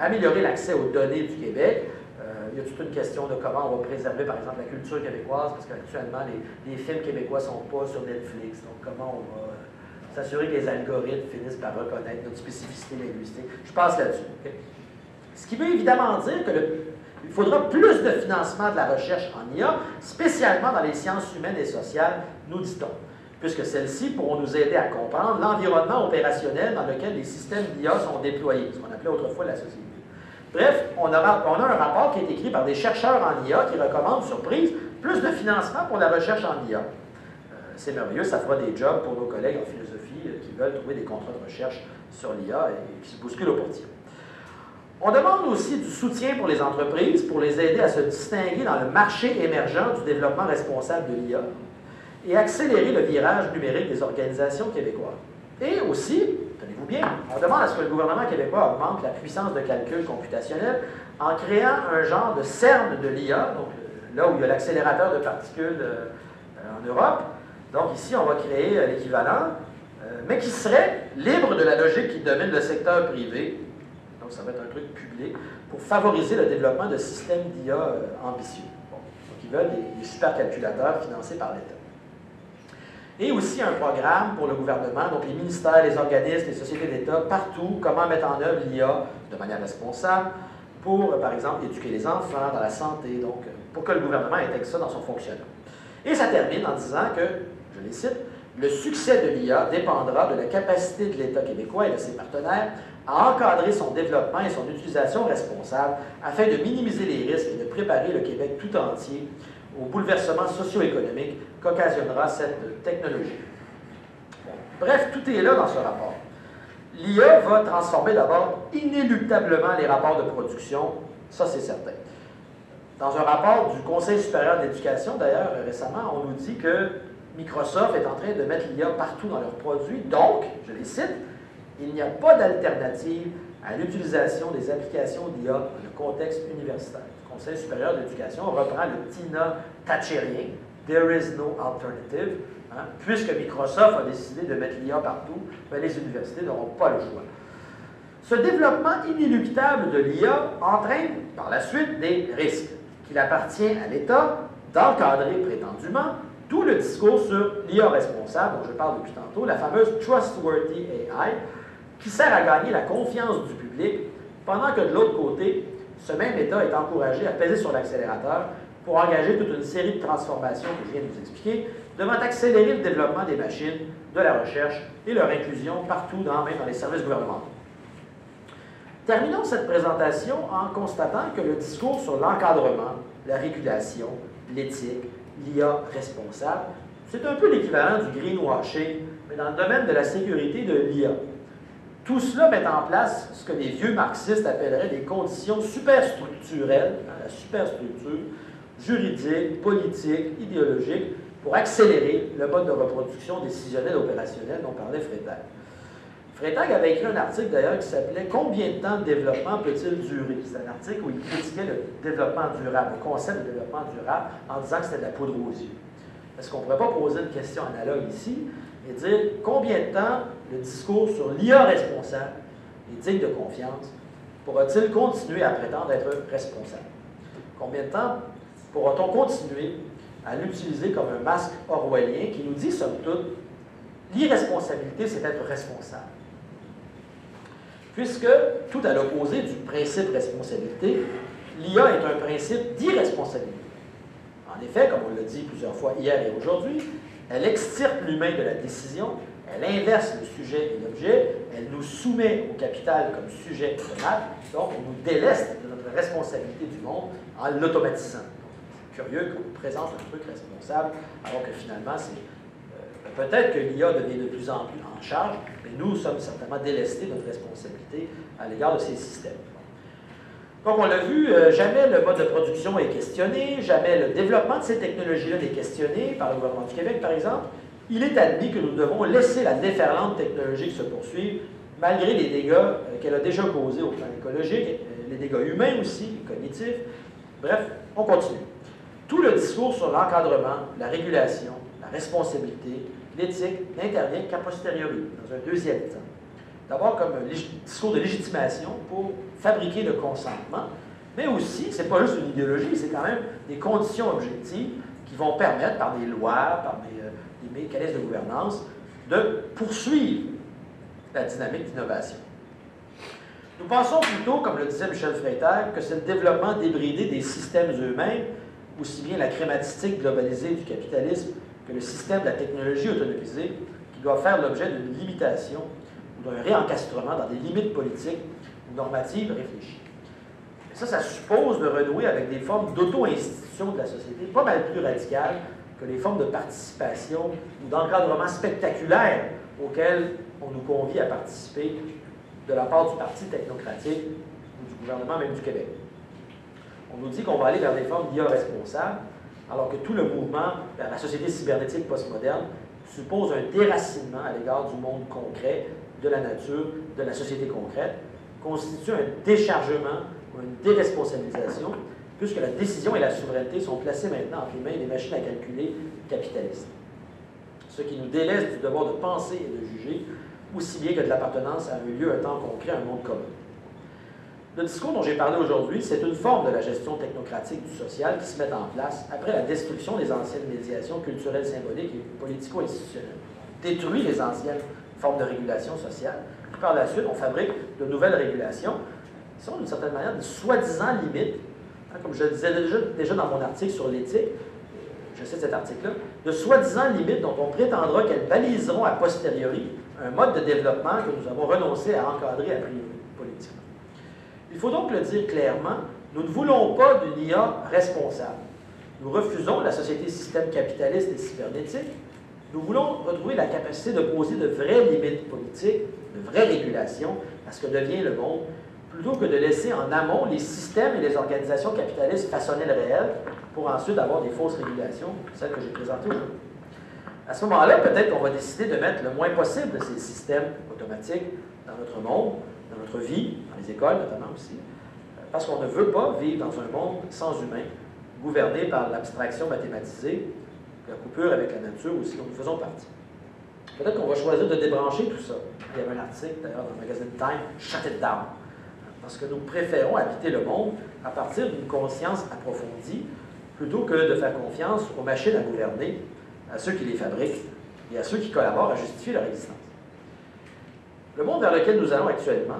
améliorer l'accès aux données du Québec. Il y a toute une question de comment on va préserver, par exemple, la culture québécoise, parce qu'actuellement, les films québécois ne sont pas sur Netflix. Donc, comment on va s'assurer que les algorithmes finissent par reconnaître notre spécificité linguistique. Je passe là-dessus. Okay? Ce qui veut évidemment dire que il faudra plus de financement de la recherche en IA, spécialement dans les sciences humaines et sociales, nous dit-on, puisque celles-ci pourront nous aider à comprendre l'environnement opérationnel dans lequel les systèmes d'IA sont déployés, ce qu'on appelait autrefois la société. Bref, on a un rapport qui est écrit par des chercheurs en IA qui recommande, surprise, plus de financement pour la recherche en IA. C'est merveilleux, ça fera des jobs pour nos collègues en philosophie qui veulent trouver des contrats de recherche sur l'IA et qui se bousculent au portier. On demande aussi du soutien pour les entreprises pour les aider à se distinguer dans le marché émergent du développement responsable de l'IA et accélérer le virage numérique des organisations québécoises. Et aussi, tenez-vous bien, on demande à ce que le gouvernement québécois augmente la puissance de calcul computationnel en créant un genre de CERN de l'IA, donc là où il y a l'accélérateur de particules en Europe. Donc ici, on va créer l'équivalent, mais qui serait libre de la logique qui domine le secteur privé. Donc, ça va être un truc public pour favoriser le développement de systèmes d'IA ambitieux. Bon. Donc, ils veulent des supercalculateurs financés par l'État. Et aussi un programme pour le gouvernement, donc les ministères, les organismes, les sociétés d'État, partout, comment mettre en œuvre l'IA de manière responsable pour, par exemple, éduquer les enfants, dans la santé, donc pour que le gouvernement intègre ça dans son fonctionnement. Et ça termine en disant que, je les cite, le succès de l'IA dépendra de la capacité de l'État québécois et de ses partenaires à encadrer son développement et son utilisation responsable afin de minimiser les risques et de préparer le Québec tout entier aux bouleversements socio-économiques qu'occasionnera cette technologie. Bon. Bref, tout est là dans ce rapport. L'IA va transformer d'abord inéluctablement les rapports de production, ça c'est certain. Dans un rapport du Conseil supérieur de l'éducation, d'ailleurs, récemment, on nous dit que Microsoft est en train de mettre l'IA partout dans leurs produits, donc, je les cite, il n'y a pas d'alternative à l'utilisation des applications d'IA dans le contexte universitaire. Le Conseil supérieur de l'éducation reprend le TINA thatcherien, « There is no alternative », hein, puisque Microsoft a décidé de mettre l'IA partout, ben les universités n'auront pas le choix. Ce développement inéluctable de l'IA entraîne par la suite des risques qu'il appartient à l'État d'encadrer prétendument tout le discours sur l'IA responsable, dont je parle depuis tantôt, la fameuse Trustworthy AI, qui sert à gagner la confiance du public, pendant que de l'autre côté, ce même État est encouragé à peser sur l'accélérateur pour engager toute une série de transformations que je viens de vous expliquer, devant accélérer le développement des machines, de la recherche et leur inclusion partout, même dans les services gouvernementaux. Terminons cette présentation en constatant que le discours sur l'encadrement, la régulation, l'éthique, l'IA responsable, c'est un peu l'équivalent du greenwashing, mais dans le domaine de la sécurité de l'IA. Tout cela met en place ce que les vieux marxistes appelleraient des conditions superstructurelles, la superstructure, juridique, politique, idéologique, pour accélérer le mode de reproduction décisionnel opérationnel dont parlait Frédéric. Freytag avait écrit un article d'ailleurs qui s'appelait « Combien de temps de développement peut-il durer ?» C'est un article où il critiquait le développement durable, le concept de développement durable, en disant que c'était de la poudre aux yeux. Est-ce qu'on ne pourrait pas poser une question analogue ici et dire combien de temps le discours sur l'IA responsable et digne de confiance pourra-t-il continuer à prétendre être responsable? Combien de temps pourra-t-on continuer à l'utiliser comme un masque orwellien qui nous dit, somme toute, l'irresponsabilité, c'est être responsable? Puisque, tout à l'opposé du principe responsabilité, l'IA est un principe d'irresponsabilité. En effet, comme on l'a dit plusieurs fois hier et aujourd'hui, elle extirpe l'humain de la décision, elle inverse le sujet et l'objet, elle nous soumet au capital comme sujet automate, donc elle nous déleste de notre responsabilité du monde en l'automatisant. C'est curieux qu'on nous présente un truc responsable, alors que finalement, c'est peut-être que l'IA devient de plus en plus en charge, mais nous sommes certainement délestés de notre responsabilité à l'égard de ces systèmes. Donc, on l'a vu, jamais le mode de production est questionné, jamais le développement de ces technologies-là n'est questionné par le gouvernement du Québec, par exemple. Il est admis que nous devons laisser la déferlante technologique se poursuivre, malgré les dégâts qu'elle a déjà causés au plan écologique, les dégâts humains aussi, cognitifs. Bref, on continue. Tout le discours sur l'encadrement, la régulation, la responsabilité, l'éthique n'intervient qu'à posteriori, dans un deuxième temps. D'abord comme un discours de légitimation pour fabriquer le consentement, mais aussi, ce n'est pas juste une idéologie, c'est quand même des conditions objectives qui vont permettre, par des lois, par des mécanismes de gouvernance, de poursuivre la dynamique d'innovation. Nous pensons plutôt, comme le disait Michel Freytag, que c'est le développement débridé des systèmes eux-mêmes, aussi bien la crématistique globalisée du capitalisme que le système de la technologie autonomisée, qui doit faire l'objet d'une limitation ou d'un réencastrement dans des limites politiques ou normatives réfléchies. Et ça suppose de renouer avec des formes d'auto-institution de la société pas mal plus radicales que les formes de participation ou d'encadrement spectaculaire auxquelles on nous convie à participer de la part du Parti technocratique ou du gouvernement même du Québec. On nous dit qu'on va aller vers des formes d'IA responsables, alors que tout le mouvement vers la société cybernétique postmoderne suppose un déracinement à l'égard du monde concret, de la nature, de la société concrète, constitue un déchargement ou une déresponsabilisation, puisque la décision et la souveraineté sont placées maintenant entre les mains des machines à calculer capitalistes. Ce qui nous délaisse du devoir de penser et de juger, aussi bien que de l'appartenance à un lieu, un temps concret, un monde commun. Le discours dont j'ai parlé aujourd'hui, c'est une forme de la gestion technocratique du social qui se met en place après la destruction des anciennes médiations culturelles, symboliques et politico-institutionnelles. On détruit les anciennes formes de régulation sociale, puis par la suite, on fabrique de nouvelles régulations qui sont d'une certaine manière des soi-disant limites, hein, comme je le disais déjà dans mon article sur l'éthique, je cite cet article-là, de soi-disant limites dont on prétendra qu'elles baliseront a posteriori un mode de développement que nous avons renoncé à encadrer a priori politiquement. Il faut donc le dire clairement, nous ne voulons pas d'une IA responsable. Nous refusons la société système capitaliste et cybernétique. Nous voulons retrouver la capacité de poser de vraies limites politiques, de vraies régulations à ce que devient le monde, plutôt que de laisser en amont les systèmes et les organisations capitalistes façonner le réel pour ensuite avoir des fausses régulations, celles que j'ai présentées aujourd'hui. À ce moment-là, peut-être qu'on va décider de mettre le moins possible de ces systèmes automatiques dans notre monde, dans notre vie, dans les écoles notamment aussi, parce qu'on ne veut pas vivre dans un monde sans humains, gouverné par l'abstraction mathématisée, la coupure avec la nature aussi dont nous faisons partie. Peut-être qu'on va choisir de débrancher tout ça. Il y avait un article d'ailleurs dans le magazine Time, « Shut it down », parce que nous préférons habiter le monde à partir d'une conscience approfondie, plutôt que de faire confiance aux machines à gouverner, à ceux qui les fabriquent et à ceux qui collaborent à justifier leur existence. Le monde vers lequel nous allons actuellement,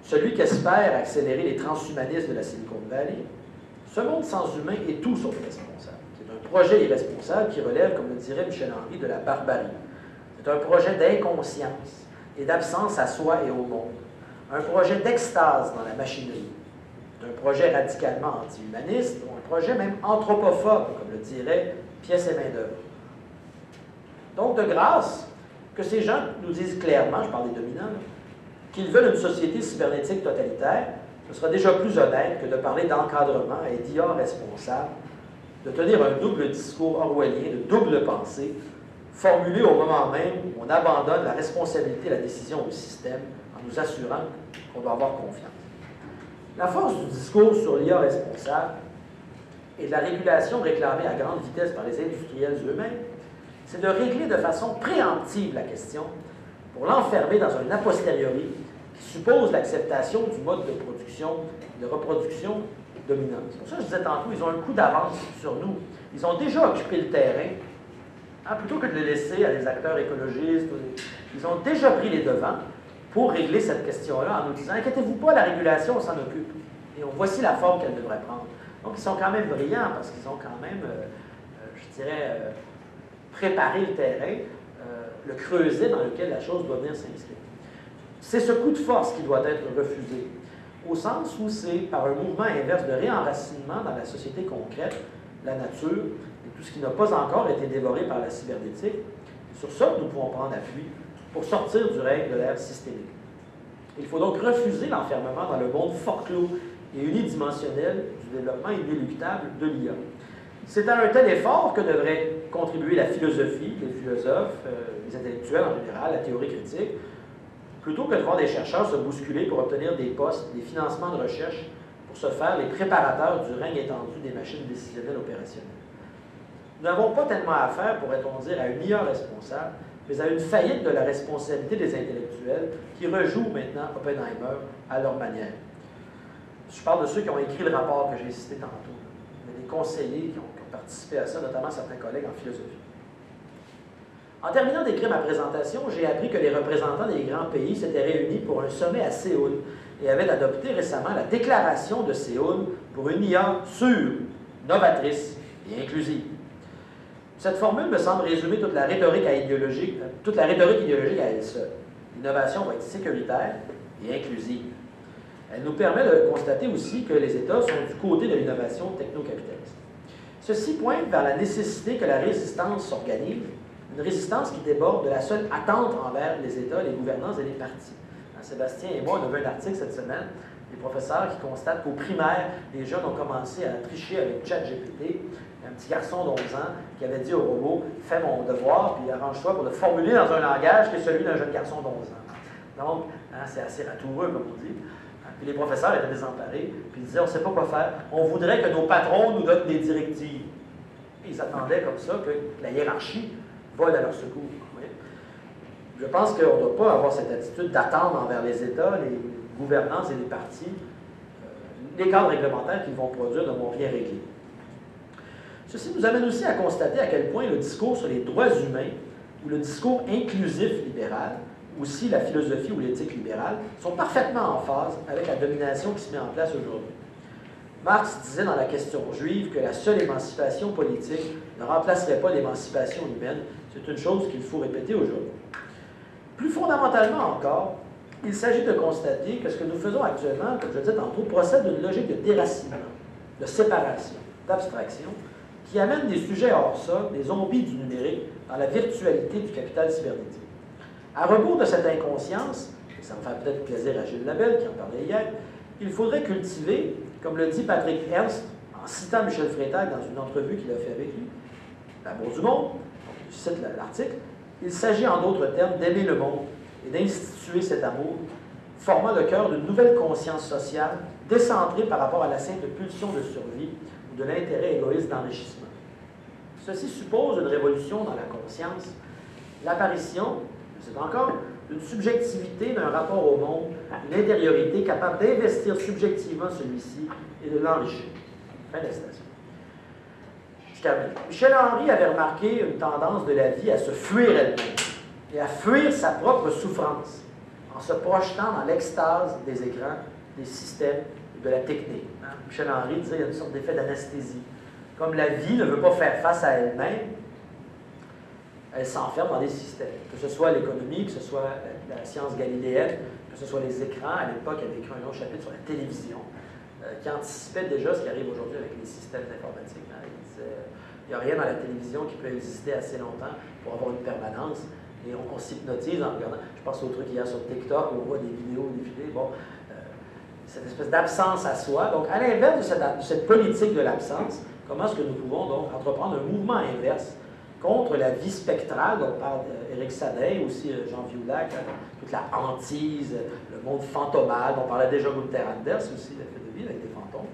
celui qu'espère accélérer les transhumanistes de la Silicon Valley, ce monde sans humain est tout sauf responsable. C'est un projet irresponsable qui relève, comme le dirait Michel Henry, de la barbarie. C'est un projet d'inconscience et d'absence à soi et au monde. Un projet d'extase dans la machinerie. C'est un projet radicalement anti-humaniste, ou un projet même anthropophobe, comme le dirait Pièce et main-d'œuvre. Donc, de grâce, que ces gens nous disent clairement, je parle des dominants, qu'ils veulent une société cybernétique totalitaire, ce sera déjà plus honnête que de parler d'encadrement et d'IA responsable, de tenir un double discours orwellien, de double pensée, formulée au moment même où on abandonne la responsabilité et la décision au système en nous assurant qu'on doit avoir confiance. La force du discours sur l'IA responsable et de la régulation réclamée à grande vitesse par les industriels eux-mêmes, c'est de régler de façon préemptive la question pour l'enfermer dans un a posteriori qui suppose l'acceptation du mode de reproduction dominant. C'est pour ça que je disais tantôt, ils ont un coup d'avance sur nous. Ils ont déjà occupé le terrain, plutôt que de le laisser à des acteurs écologistes. Ils ont déjà pris les devants pour régler cette question-là en nous disant « Inquiétez-vous pas, la régulation, on s'en occupe. » Et voici la forme qu'elle devrait prendre. Donc, ils sont quand même brillants parce qu'ils ont quand même, je dirais, préparé le terrain, le creuset dans lequel la chose doit venir s'inscrire. C'est ce coup de force qui doit être refusé, au sens où c'est par un mouvement inverse de réenracinement dans la société concrète, la nature, et tout ce qui n'a pas encore été dévoré par la cybernétique. Sur ça, nous pouvons prendre appui pour sortir du règne de l'ère systémique. Il faut donc refuser l'enfermement dans le monde forclos et unidimensionnel du développement inéluctable de l'IA. C'est à un tel effort que devrait contribuer la philosophie, les philosophes, les intellectuels en général, la théorie critique, plutôt que de voir des chercheurs se bousculer pour obtenir des postes, des financements de recherche, pour se faire les préparateurs du règne étendu des machines décisionnelles opérationnelles. Nous n'avons pas tellement affaire, pourrait-on dire, à une IA responsable, mais à une faillite de la responsabilité des intellectuels qui rejouent maintenant Oppenheimer à leur manière. Je parle de ceux qui ont écrit le rapport que j'ai cité tantôt. Il y a des conseillers qui ont participé à ça, notamment certains collègues en philosophie. En terminant d'écrire ma présentation, j'ai appris que les représentants des grands pays s'étaient réunis pour un sommet à Séoul et avaient adopté récemment la déclaration de Séoul pour une IA sûre, novatrice et inclusive. Cette formule me semble résumer toute la rhétorique idéologique à elle seule. L'innovation va être sécuritaire et inclusive. Elle nous permet de constater aussi que les États sont du côté de l'innovation techno-capitaliste. Ceci pointe vers la nécessité que la résistance s'organise, une résistance qui déborde de la seule attente envers les États, les gouvernances et les partis. Sébastien et moi, on a vu un article cette semaine, des professeurs qui constatent qu'au primaire, les jeunes ont commencé à tricher avec ChatGPT. Un petit garçon d'11 ans qui avait dit au robot « Fais mon devoir, puis arrange-toi pour le formuler dans un langage qui est celui d'un jeune garçon d'11 ans. » Donc, c'est assez ratoureux, comme on dit. Puis les professeurs étaient désemparés, puis ils disaient « On ne sait pas quoi faire. On voudrait que nos patrons nous donnent des directives. » Et ils attendaient comme ça que la hiérarchie vole à leur secours. Oui. Je pense qu'on ne doit pas avoir cette attitude d'attendre envers les États, les gouvernances et les partis. Les cadres réglementaires qu'ils vont produire ne vont rien régler. Ceci nous amène aussi à constater à quel point le discours sur les droits humains ou le discours inclusif libéral, aussi la philosophie ou l'éthique libérale, sont parfaitement en phase avec la domination qui se met en place aujourd'hui. Marx disait dans La question juive que la seule émancipation politique ne remplacerait pas l'émancipation humaine. C'est une chose qu'il faut répéter aujourd'hui. Plus fondamentalement encore, il s'agit de constater que ce que nous faisons actuellement, comme je le disais tantôt, procède d'une logique de déracinement, de séparation, d'abstraction, qui amène des sujets hors sol, des zombies du numérique, dans la virtualité du capital cybernétique. À rebours de cette inconscience, et ça me fait peut-être plaisir à Gilles Labelle qui en parlait hier, il faudrait cultiver, comme le dit Patrick Ernst, en citant Michel Freytag dans une entrevue qu'il a fait avec lui, L'amour du monde, je cite l'article, il s'agit en d'autres termes d'aimer le monde et d'instituer cet amour, formant le cœur d'une nouvelle conscience sociale, décentrée par rapport à la simple pulsion de survie ou de l'intérêt égoïste d'enrichissement. Ceci suppose une révolution dans la conscience, l'apparition, c'est encore, d'une subjectivité d'un rapport au monde, une intériorité capable d'investir subjectivement celui-ci et de l'enrichir. Fin de la citation. Je termine. Michel Henry avait remarqué une tendance de la vie à se fuir elle-même et à fuir sa propre souffrance en se projetant dans l'extase des écrans, des systèmes et de la technique. Michel Henry disait qu'il y a une sorte d'effet d'anesthésie. Comme la vie ne veut pas faire face à elle-même, elle s'enferme dans des systèmes. Que ce soit l'économie, que ce soit la science galiléenne, que ce soit les écrans. À l'époque, il avait écrit un long chapitre sur la télévision qui anticipait déjà ce qui arrive aujourd'hui avec les systèmes informatiques. Il disait il n'y a rien dans la télévision qui peut exister assez longtemps pour avoir une permanence. Et on s'hypnotise en regardant. Je pense au truc qu'il y a sur TikTok où on voit des vidéos défiler. Bon, cette espèce d'absence à soi. Donc, à l'inverse de cette politique de l'absence, comment est-ce que nous pouvons donc entreprendre un mouvement inverse contre la vie spectrale dont parle Éric Sadin, aussi Jean Viaulac, toute la hantise, le monde fantomal, dont parlait déjà Gunther Anders aussi, la fait de vie avec des fantômes.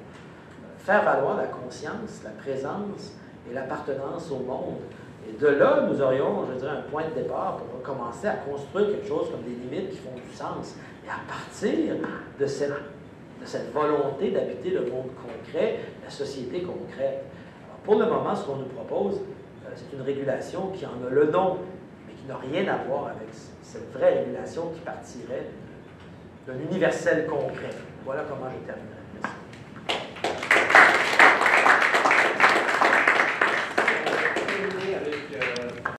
Faire valoir la conscience, la présence et l'appartenance au monde. Et de là, nous aurions, je dirais, un point de départ pour recommencer à construire quelque chose comme des limites qui font du sens. Et à partir de cette volonté d'habiter le monde concret, la société concrète. Alors, pour le moment, ce qu'on nous propose, c'est une régulation qui en a le nom, mais qui n'a rien à voir avec cette vraie régulation qui partirait d'un universel concret. Voilà comment je terminerai.